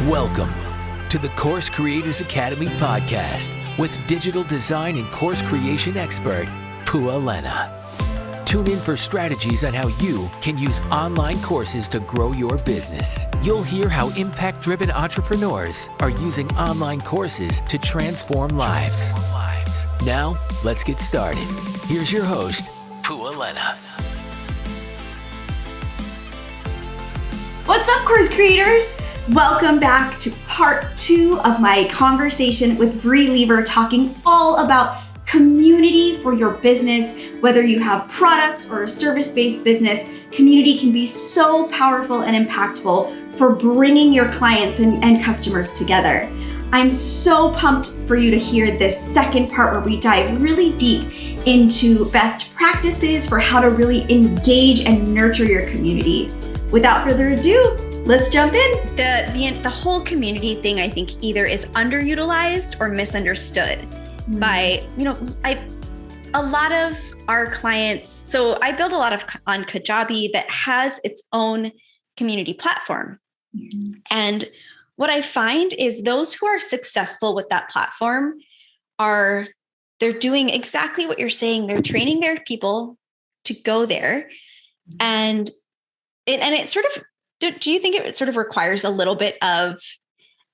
Welcome to the Course Creators Academy podcast with digital design and course creation expert, Pua Lena. Tune in for strategies on how you can use online courses to grow your business. You'll hear how impact-driven entrepreneurs are using online courses to transform lives. Now, let's get started. Here's your host, Pua Lena. What's up, course creators? Welcome back to part 2 of my conversation with Bri Leever, talking all about community for your business. Whether you have products or a service-based business, community can be so powerful and impactful for bringing your clients and customers together. I'm so pumped for you to hear this second part where we dive really deep into best practices for how to really engage and nurture your community. Without further ado, let's jump in. The whole community thing, I think, either is underutilized or misunderstood by, a lot of our clients. So I build a lot on Kajabi that has its own community platform. Mm-hmm. And what I find is those who are successful with that platform they're doing exactly what you're saying. They're training their people to go there. And it sort of, do you think it sort of requires a little bit of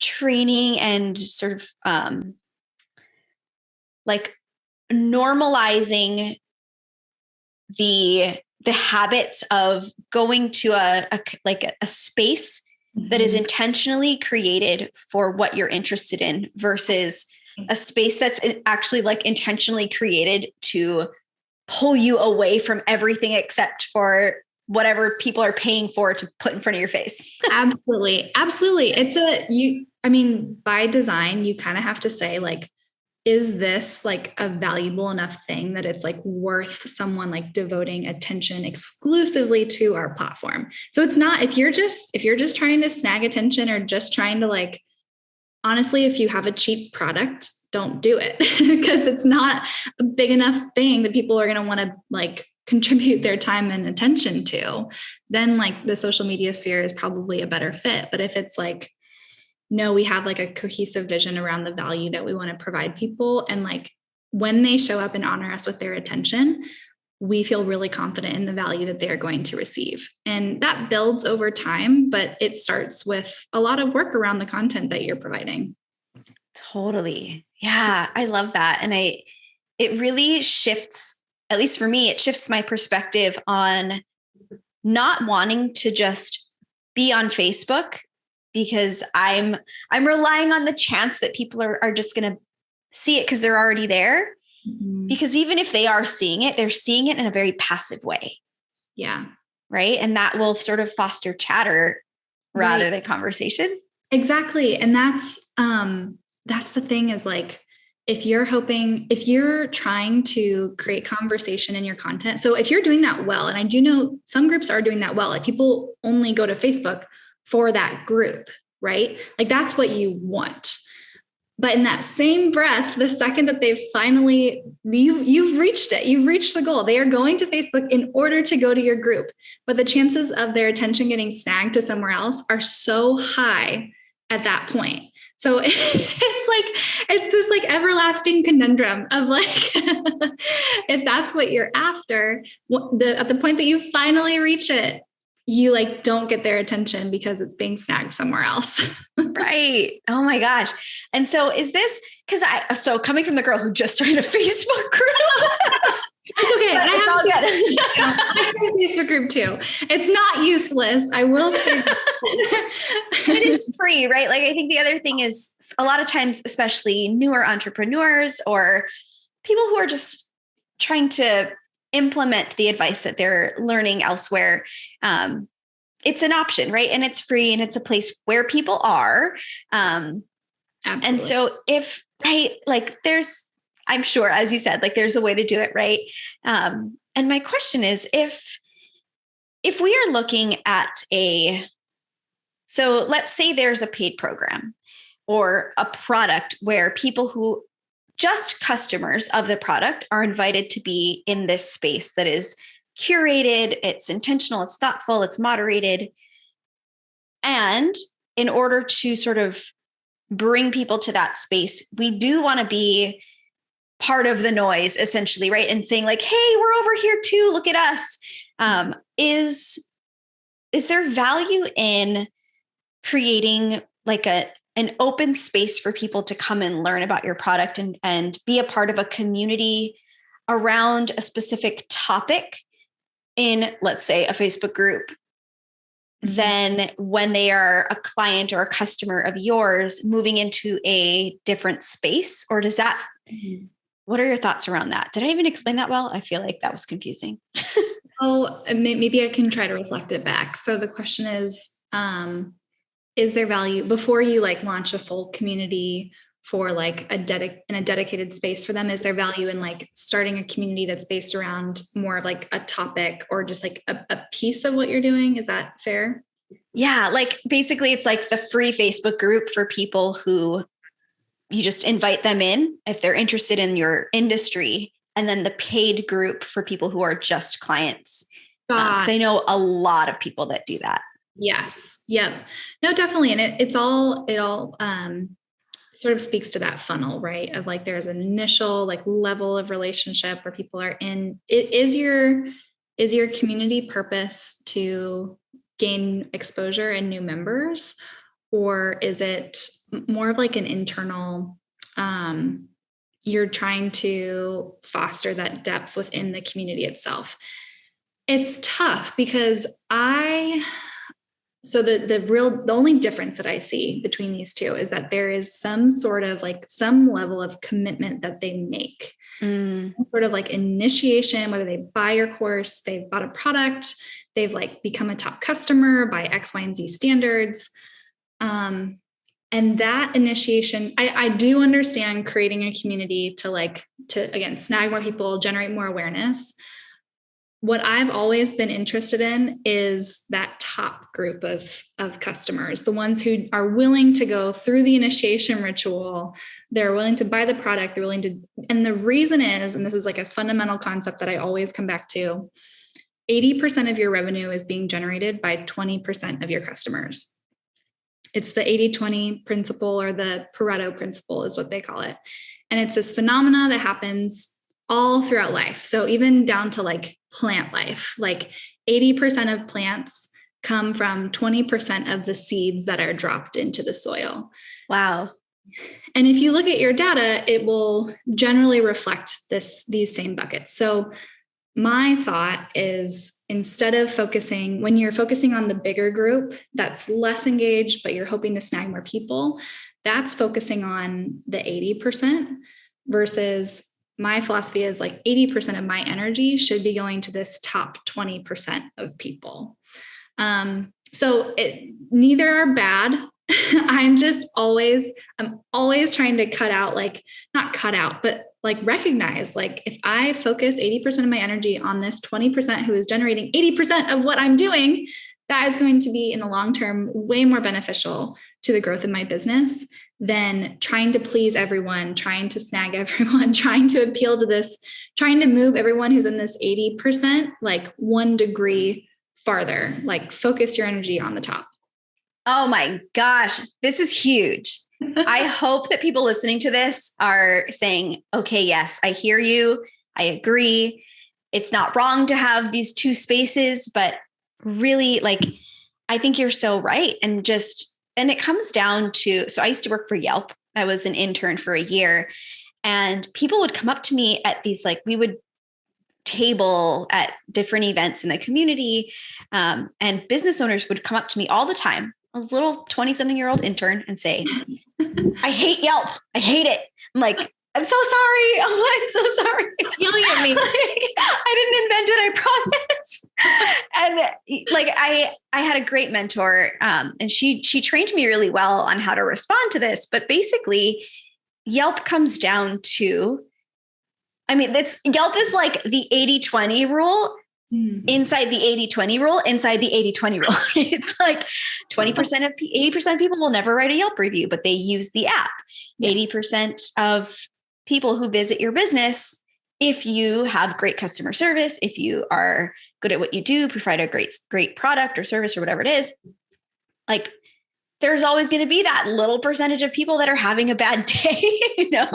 training and sort of like normalizing the habits of going to a space that is intentionally created for what you're interested in versus a space that's actually like intentionally created to pull you away from everything except for whatever people are paying for to put in front of your face? Absolutely. By design, you kind of have to say, like, is this like a valuable enough thing that it's like worth someone like devoting attention exclusively to our platform? So it's not, if you're just trying to snag attention or just trying to like, honestly, if you have a cheap product, don't do it because it's not a big enough thing that people are going to want to like contribute their time and attention to. Then like the social media sphere is probably a better fit. But if it's like, no, we have like a cohesive vision around the value that we want to provide people. And like when they show up and honor us with their attention, we feel really confident in the value that they're going to receive. And that builds over time, but it starts with a lot of work around the content that you're providing. Totally. Yeah, I love that. And it really shifts, at least for me, it shifts my perspective on not wanting to just be on Facebook because I'm relying on the chance that people are just going to see it because they're already there. Mm-hmm. Because even if they are seeing it, they're seeing it in a very passive way. Yeah. Right. And that will sort of foster chatter rather than conversation. Exactly. And that's the thing is like, if you're trying to create conversation in your content. So if you're doing that well, and I do know some groups are doing that well, like people only go to Facebook for that group, right? Like that's what you want. But in that same breath, the second that they've finally, you've reached it, you've reached the goal. They are going to Facebook in order to go to your group. But the chances of their attention getting snagged to somewhere else are so high at that point. So it's this like everlasting conundrum of like, if that's what you're after, at the point that you finally reach it, you like don't get their attention because it's being snagged somewhere else. Right. Oh my gosh. And so is this, so coming from the girl who just started a Facebook group, it's okay. It's all good. I have a Facebook group too. It's not useless. I will say it is free, right? Like I think the other thing is a lot of times, especially newer entrepreneurs or people who are just trying to implement the advice that they're learning elsewhere. It's an option, right? And it's free and it's a place where people are. And so I'm sure, as you said, like there's a way to do it, right? And my question is, if we are looking at so let's say there's a paid program or a product where people who just customers of the product are invited to be in this space that is curated, it's intentional, it's thoughtful, it's moderated. And in order to sort of bring people to that space, we do want to be part of the noise, essentially, right? And saying like, hey, we're over here too, look at us. Is there value in creating like an open space for people to come and learn about your product and be a part of a community around a specific topic in, let's say, a Facebook group, than when they are a client or a customer of yours moving into a different space? Or does that, what are your thoughts around that? Did I even explain that well? I feel like that was confusing. Oh, maybe I can try to reflect it back. So the question is there value before you like launch a full community for like in a dedicated space for them? Is there value in like starting a community that's based around more of like a topic or just like a piece of what you're doing? Is that fair? Yeah. Like basically it's like the free Facebook group for people who you just invite them in if they're interested in your industry. And then the paid group for people who are just clients. So I know a lot of people that do that. Yes. Yep. No, definitely. And it all sort of speaks to that funnel, right? Of like, there's an initial like level of relationship where people are in. Is your community purpose to gain exposure and new members, or is it more of like an internal, you're trying to foster that depth within the community itself? It's tough because the only difference that I see between these two is that there is some sort of like some level of commitment that they make, sort of like initiation, whether they buy your course, they've bought a product, they've like become a top customer by X, Y, and Z standards. And that initiation, I do understand creating a community to again, snag more people, generate more awareness. What I've always been interested in is that top group of customers, the ones who are willing to go through the initiation ritual. They're willing to buy the product. They're willing to, and the reason is, and this is like a fundamental concept that I always come back to, 80% of your revenue is being generated by 20% of your customers. It's the 80-20 principle, or the Pareto principle is what they call it. And it's this phenomena that happens all throughout life. So even down to like plant life, like 80% of plants come from 20% of the seeds that are dropped into the soil. Wow. And if you look at your data, it will generally reflect these same buckets. So my thought is, instead of when you're focusing on the bigger group that's less engaged, but you're hoping to snag more people, that's focusing on the 80%, versus my philosophy is like 80% of my energy should be going to this top 20% of people. So neither are bad. I'm always trying to cut out, like not cut out, but like recognize, like if I focus 80% of my energy on this 20% who is generating 80% of what I'm doing, that is going to be in the long term way more beneficial to the growth of my business than trying to please everyone, trying to snag everyone, trying to appeal to this, trying to move everyone who's in this 80% like 1 degree farther. Like focus your energy on the top. Oh my gosh, this is huge. I hope that people listening to this are saying, okay, yes, I hear you. I agree. It's not wrong to have these two spaces, but really, like, I think you're so right. And it comes down to, so I used to work for Yelp. I was an intern for a year, and people would come up to me at these, like, we would table at different events in the community. And business owners would come up to me all the time, a little 20-something-year-old intern, and say, I hate Yelp. I hate it. I'm like, I'm so sorry. Oh, I'm so sorry. Yelling at me. I didn't invent it, I promise. And like, I had a great mentor, and she trained me really well on how to respond to this. But basically, Yelp comes down to, Yelp is like the 80-20 rule. Inside the 80-20 rule, inside the 80-20 rule. It's like 80% of people will never write a Yelp review, but they use the app. Yes. 80% of people who visit your business, if you have great customer service, if you are good at what you do, provide a great product or service or whatever it is, like there's always going to be that little percentage of people that are having a bad day, you know?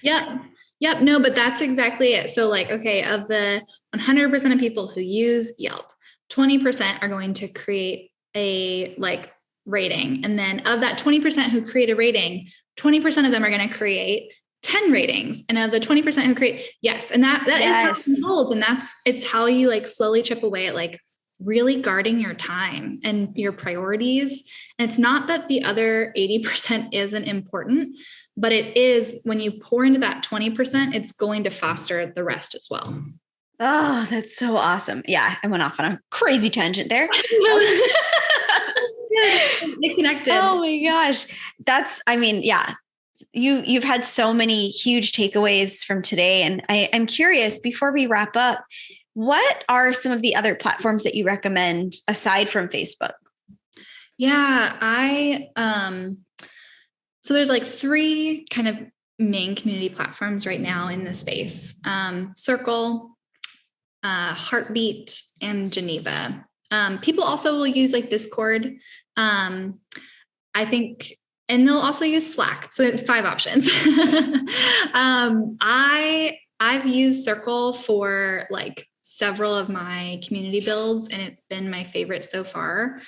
Yep. No, but that's exactly it. So like, okay, of the 100% of people who use Yelp, 20% are going to create a like rating. And then of that 20% who create a rating, 20% of them are going to create 10 ratings. And of the 20% who create, yes. And that Yes. is how it holds. And it's how you like slowly chip away at like really guarding your time and your priorities. And it's not that the other 80% isn't important, but it is when you pour into that 20%, it's going to foster the rest as well. Oh, that's so awesome. Yeah. I went off on a crazy tangent there. They connected. Oh my gosh. Yeah, you've had so many huge takeaways from today. And I'm curious, before we wrap up, what are some of the other platforms that you recommend aside from Facebook? Yeah, so there's like 3 kind of main community platforms right now in the space. Circle, Heartbeat, and Geneva. People also will use like Discord. I think, and they'll also use Slack. So 5 options. I've used Circle for like several of my community builds, and it's been my favorite so far.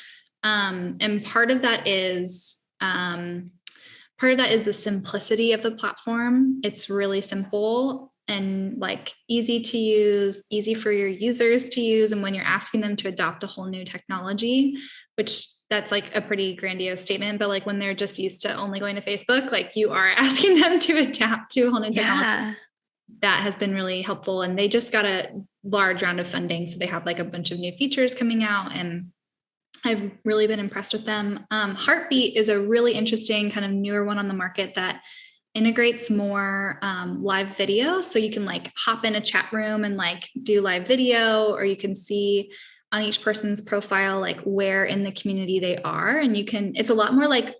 And part of that is the simplicity of the platform. It's really simple and like easy to use, easy for your users to use. And when you're asking them to adopt a whole new technology, which that's like a pretty grandiose statement, but like when they're just used to only going to Facebook, like you are asking them to adapt to a whole new technology. That has been really helpful. And they just got a large round of funding. So they have like a bunch of new features coming out, and I've really been impressed with them. Heartbeat is a really interesting kind of newer one on the market that integrates more live video. So you can like hop in a chat room and like do live video, or you can see on each person's profile, like where in the community they are. And it's a lot more like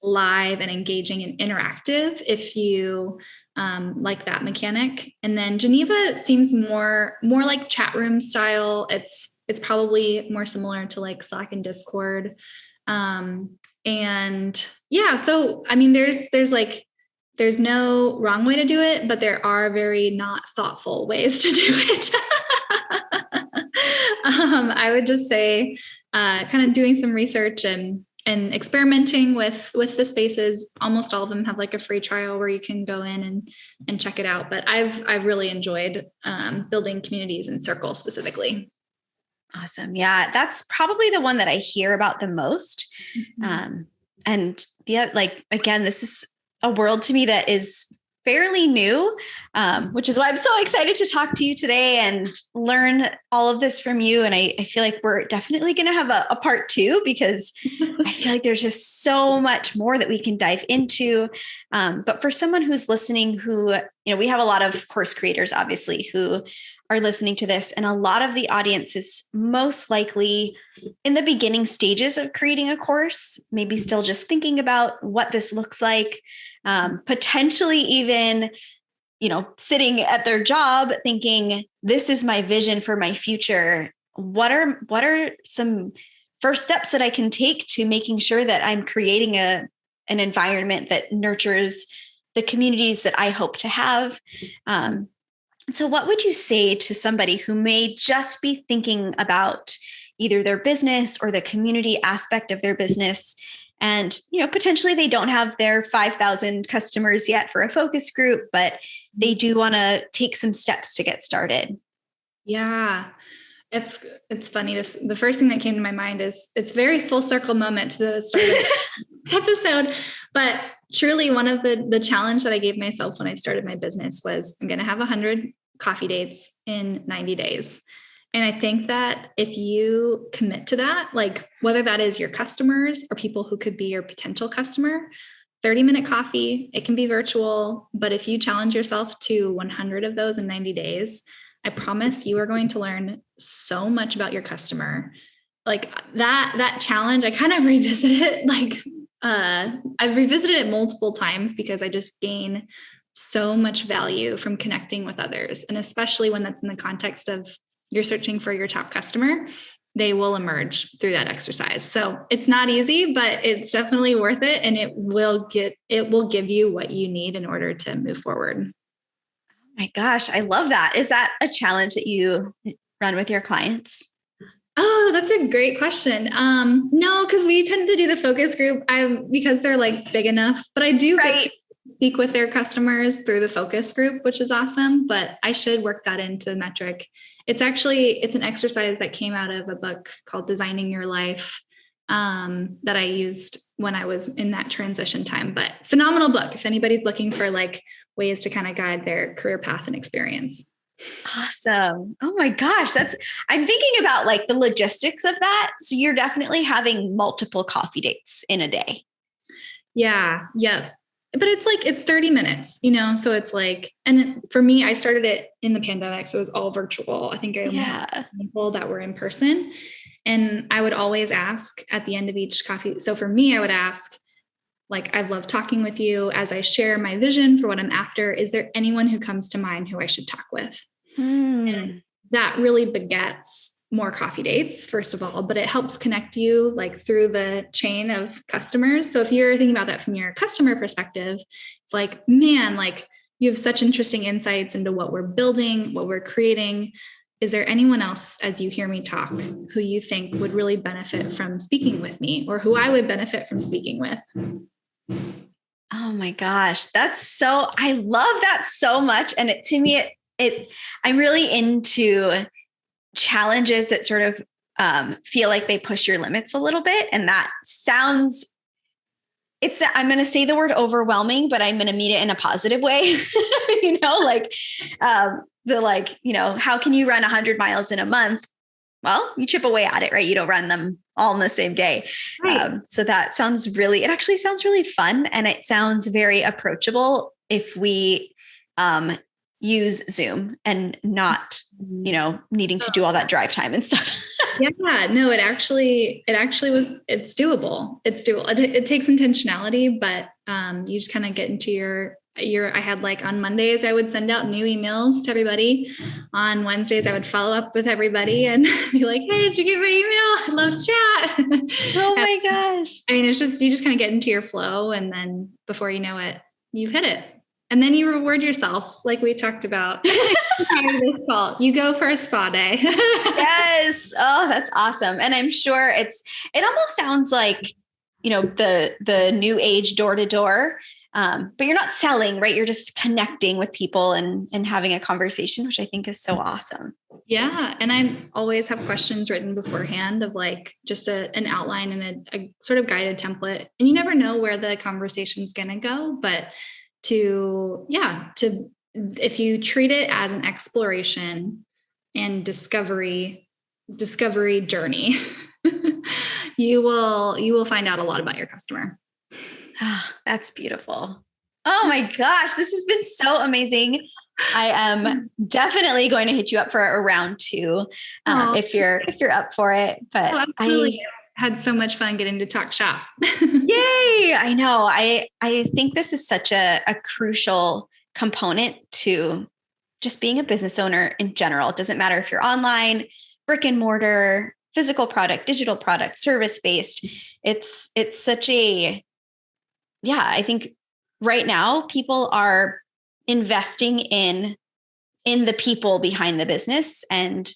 live and engaging and interactive if you like that mechanic. And then Geneva seems more like chat room style. It's probably more similar to like Slack and Discord. And yeah, so, I mean, there's no wrong way to do it, but there are very not thoughtful ways to do it. I would just say, kind of doing some research and experimenting with the spaces. Almost all of them have like a free trial where you can go in and check it out. But I've really enjoyed building communities in Circle specifically. Awesome. Yeah, that's probably the one that I hear about the most. Mm-hmm. And yeah, like, again, this is a world to me that is fairly new, which is why I'm so excited to talk to you today and learn all of this from you. And I feel like we're definitely going to have a part 2, because I feel like there's just so much more that we can dive into. But for someone who's listening, who, we have a lot of course creators, obviously, who are listening to this, and a lot of the audience is most likely in the beginning stages of creating a course, maybe still just thinking about what this looks like, potentially even, sitting at their job thinking, this is my vision for my future. What are some first steps that I can take to making sure that I'm creating an environment that nurtures the communities that I hope to have? So what would you say to somebody who may just be thinking about either their business or the community aspect of their business, and, potentially they don't have their 5,000 customers yet for a focus group, but they do want to take some steps to get started? Yeah, it's funny. The first thing that came to my mind is it's very full circle moment to the start of this episode. But truly, one of the challenge that I gave myself when I started my business was I'm going to have 100 coffee dates in 90 days. And I think that if you commit to that, like whether that is your customers or people who could be your potential customer, 30-minute coffee, it can be virtual, but if you challenge yourself to 100 of those in 90 days, I promise you are going to learn so much about your customer. Like that challenge, I kind of revisit it. Like I've revisited it multiple times because I just gain so much value from connecting with others. And especially when that's in the context of you're searching for your top customer. they will emerge through that exercise. So it's not easy, but it's definitely worth it. And it will give you what you need in order to move forward. My gosh, I love that. Is that a challenge that you run with your clients? Oh, that's a great question. No, because we tend to do the focus group because they're like big enough, but I do get to speak with their customers through the focus group, which is awesome, but I should work that into the metric. It's an exercise that came out of a book called Designing Your Life, that I used when I was in that transition time, but phenomenal book. If anybody's looking for like ways to kind of guide their career path and experience. Awesome. Oh my gosh. I'm thinking about like the logistics of that. So you're definitely having multiple coffee dates in a day. Yeah. Yep. But it's 30 minutes, so it's like, and for me, I started it in the pandemic. So it was all virtual. I think I only had people that were in person, and I would always ask at the end of each coffee. So for me, I would ask, like, I've loved talking with you. As I share my vision for what I'm after, is there anyone who comes to mind who I should talk with? And that really begets more coffee dates, first of all, but it helps connect you like through the chain of customers. So if you're thinking about that from your customer perspective, it's like, man, like you have such interesting insights into what we're building, what we're creating. Is there anyone else, as you hear me talk, who you think would really benefit from speaking with me, or who I would benefit from speaking with? Oh my gosh. I love that so much. And to me, I'm really into challenges that sort of feel like they push your limits a little bit. And that sounds, I'm going to say the word overwhelming, but I'm going to mean it in a positive way. How can you run 100 miles in a month? Well, you chip away at it, right? You don't run them all in the same day. Right. So that it actually sounds really fun. And it sounds very approachable if we use Zoom and not, needing to do all that drive time and stuff. Yeah, no, it's doable. It's doable. It takes intentionality, but you just kind of get into I had like on Mondays, I would send out new emails to everybody. On Wednesdays, I would follow up with everybody and be like, hey, did you get my email? I'd love to chat. Oh my gosh. I mean, you just kind of get into your flow, and then before you know it, you've hit it. And then you reward yourself, like we talked about this call. You go for a spa day. Yes. Oh, that's awesome. And I'm sure it almost sounds like, the new age door to door. But you're not selling, right? You're just connecting with people and having a conversation, which I think is so awesome. Yeah. And I always have questions written beforehand of like just an outline and a sort of guided template. And you never know where the conversation's going to go, but if you treat it as an exploration and discovery journey, you will find out a lot about your customer. Oh, that's beautiful. Oh my gosh, this has been so amazing. I am definitely going to hit you up for a round 2 if you're up for it. But I had so much fun getting to talk shop. Yay! I know. I think this is such a crucial component to just being a business owner in general. It doesn't matter if you're online, brick and mortar, physical product, digital product, service-based. It's such I think right now people are investing in the people behind the business, and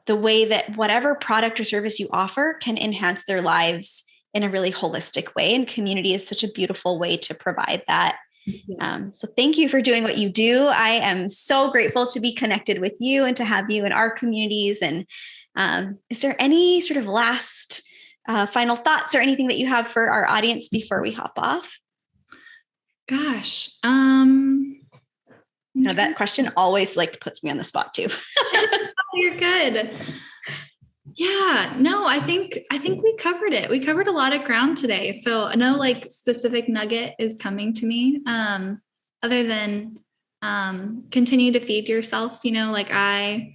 the way that whatever product or service you offer can enhance their lives in a really holistic way. And community is such a beautiful way to provide that. So thank you for doing what you do. I am so grateful to be connected with you and to have you in our communities. And is there any sort of last final thoughts or anything that you have for our audience before we hop off? Gosh. That question always puts me on the spot too. You're good. Yeah, no, I think we covered it. We covered a lot of ground today. So no specific nugget is coming to me, other than continue to feed yourself. I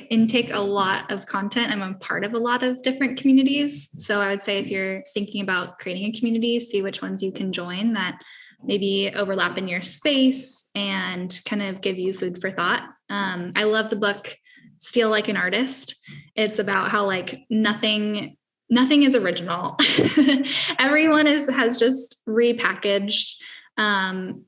intake a lot of content. I'm a part of a lot of different communities. So I would say if you're thinking about creating a community, see which ones you can join that maybe overlap in your space and kind of give you food for thought. I love the book Steal Like an Artist. It's about how like nothing is original. Everyone has just repackaged in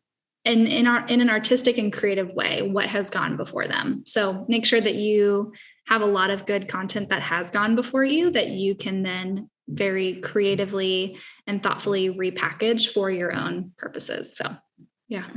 an artistic and creative way what has gone before them. So make sure that you have a lot of good content that has gone before you that you can then very creatively and thoughtfully repackage for your own purposes. So yeah.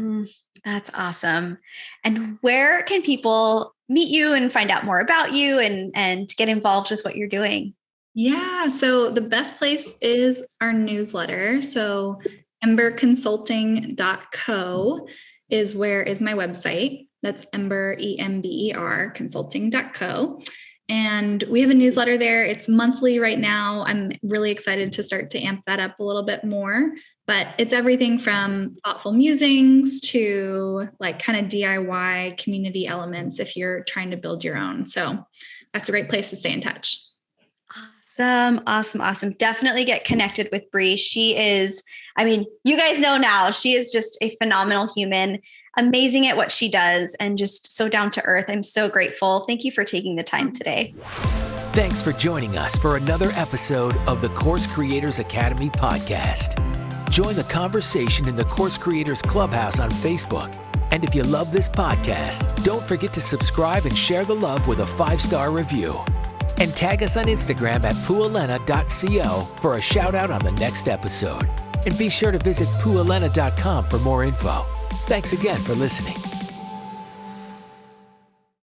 That's awesome. And where can people meet you and find out more about you and get involved with what you're doing? Yeah. So the best place is our newsletter. So emberconsulting.co is my website. That's Ember, EMBER, consulting.co. And we have a newsletter there. It's monthly right now. I'm really excited to start to amp that up a little bit more, but it's everything from thoughtful musings to like kind of DIY community elements if you're trying to build your own. So that's a great place to stay in touch. Awesome. Definitely get connected with Bri. She is, you guys know now, she is just a phenomenal human, amazing at what she does, and just so down to earth. I'm so grateful. Thank you for taking the time today. Thanks for joining us for another episode of the Course Creators Academy podcast. Join the conversation in the Course Creators Clubhouse on Facebook. And if you love this podcast, don't forget to subscribe and share the love with a 5-star review. And tag us on Instagram at pualena.co for a shout out on the next episode. And be sure to visit pualena.com for more info. Thanks again for listening.